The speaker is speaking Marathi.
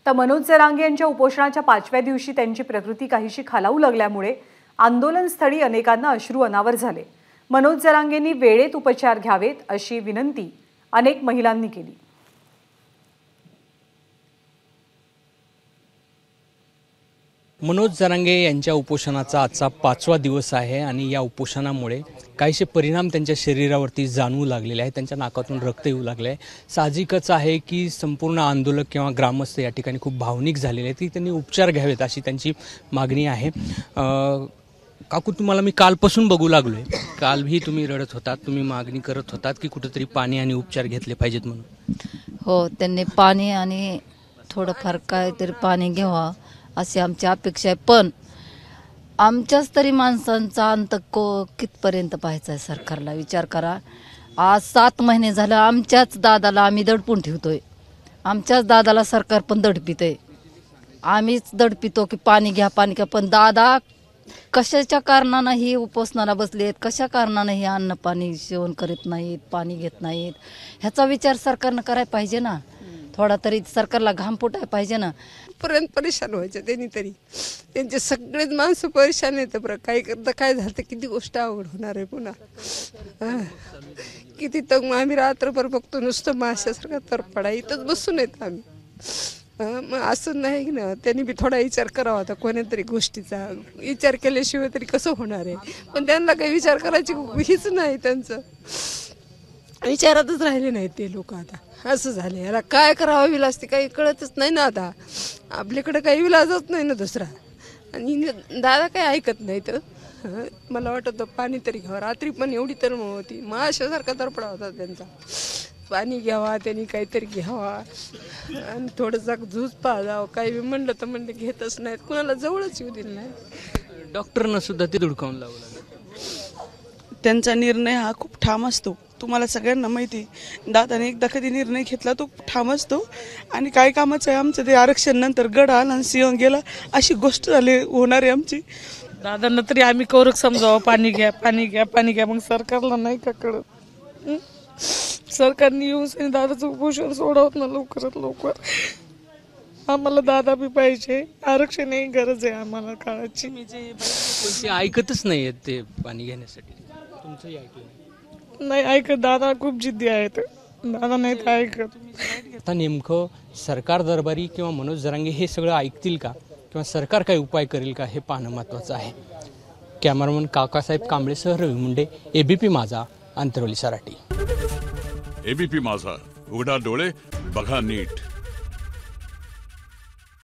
तर मनोज जरांगे यांच्या उपोषणाच्या 5व्या दिवशी त्यांची प्रकृती काहीशी खालावू लागल्यामुळे आंदोलनस्थळी अनेकांना अश्रू अनावर झाले। मनोज जरांगेंनी वेळेत उपचार घ्यावेत अशी विनंती अनेक महिलांनी केली। मनोज जरांगे यांच्या उपोषणाचा आजचा 5वा दिवस आहे आणि या उपोषणामुळे काहीसे परिणाम त्यांच्या शरीरावरती जाणवू लागलेले आहेत। त्यांच्या नाकातून रक्त येऊ लागले आहे। साहजिकच आहे की संपूर्ण आंदोलक किंवा ग्रामस्थ या ठिकाणी खूप भावनिक झालेले आहेत की त्यांनी उपचार घ्यावेत अशी त्यांची मागणी आहे। काकू, तुम्हाला मी कालपासून बघू लागलोय, कालही तुम्ही रडत होतात, तुम्ही मागणी करत होतात की कुठेतरी पाणी आणि उपचार घेतले पाहिजेत म्हणून। हो, त्यांनी पाणी आणि थोडंफार काहीतरी पाणी घ्यावा अशी आमची अपेक्षा आहे। पण आमच्याच तरी माणसांचा अंत कितपर्यंत पाहायचा आहे? सरकारला विचार करा। आज 7 महिने झालं आमच्याच दादाला आम्ही दडपून ठेवतोय, आमच्याच दादाला सरकार पण दडपितंय, आम्हीच दडपितो की पाणी घ्या पाणी घ्या। पण दादा कशाच्या कारणानं ही उपोषणाला बसलेत, कशा कारणानं ही अन्न पाणी सेवन करीत नाहीत, पाणी घेत नाहीत, ह्याचा विचार सरकारनं करायला पाहिजे ना। थोडा तरी सरकारला घाम फुटायला पाहिजे ना। पर्यंत परेशान व्हायचे त्यांनी, तरी त्यांचे सगळेच माणसं परेशान येतं। बरं काय करता, काय झालं, किती गोष्ट अवघड होणार आहे पुन्हा। किती तग आम्ही रात्रभर बघतो, नुसतं माशासारखा तर पडा इथंच बसून येत आम्ही। मग असं नाही ना, त्यांनी बी थोडा विचार करावा होता कोणत्यातरी गोष्टीचा। विचार केल्याशिवाय तरी कसं होणार आहे? पण त्यांना काही विचार करायची हीच नाही, त्यांचं विचारातच राहिले नाहीत ते लोक। आता असं झालं, याला काय करावं विलास ते काही कळतच नाही ना। आता आपल्याकडे काही विलासच नाही ना दुसरा, आणि दादा काही ऐकत नाही। तर मला वाटत पाणी तरी घ्यावं। रात्री पण एवढी तर होती, माशासारखा तरपडा होता त्यांचा। पाणी घ्यावा, त्यांनी काहीतरी घ्यावा आणि थोडंसं झूज पाहावं। काही म्हणलं तर म्हणलं घेतच नाहीत, कुणाला जवळच येऊ दिलं नाही। डॉक्टरनं सुद्धा ते धुडकावून लावलं। त्यांचा निर्णय हा खूप ठाम असतो, तुम्हाला सगळ्यांना माहिती। दादाने एकदा कधी निर्णय घेतला तो ठाम असतो, आणि काय कामाचं आहे आमचं ते आरक्षण नंतर गड आला आणि सिंह गेला अशी गोष्ट झाली होणार आहे आमची। दादांना तरी आम्ही कौरक समजावं, पाणी घ्या पाणी घ्या पाणी घ्या, मग सरकारला नाही का कळत? सरकारने येऊन दादाचं उपोषण सोडवत ना लवकरात लवकर। आम्हाला दादा बी पाहिजे, आरक्षण ही गरज आहे आम्हाला काळाची। ते ऐकतच नाही आहेत ते पाणी घेण्यासाठी, तुमचंही ऐकलं नाही ऐकत। दादा खूप जिद्दी आहेत, दादा नाही तर ऐकत। आता नेमकं सरकार दरबारी किंवा मनोज जरांगे हे सगळं ऐकतील का, किंवा सरकार काही उपाय करेल का, हे पाहणं महत्त्वाचं आहे। कॅमेरामन काकासाहेब कांबळेसह रवी मुंडे, एबीपी माझा, अंतरवली सराटी। एबीपी माझा, उघडा डोळे बघा नीट।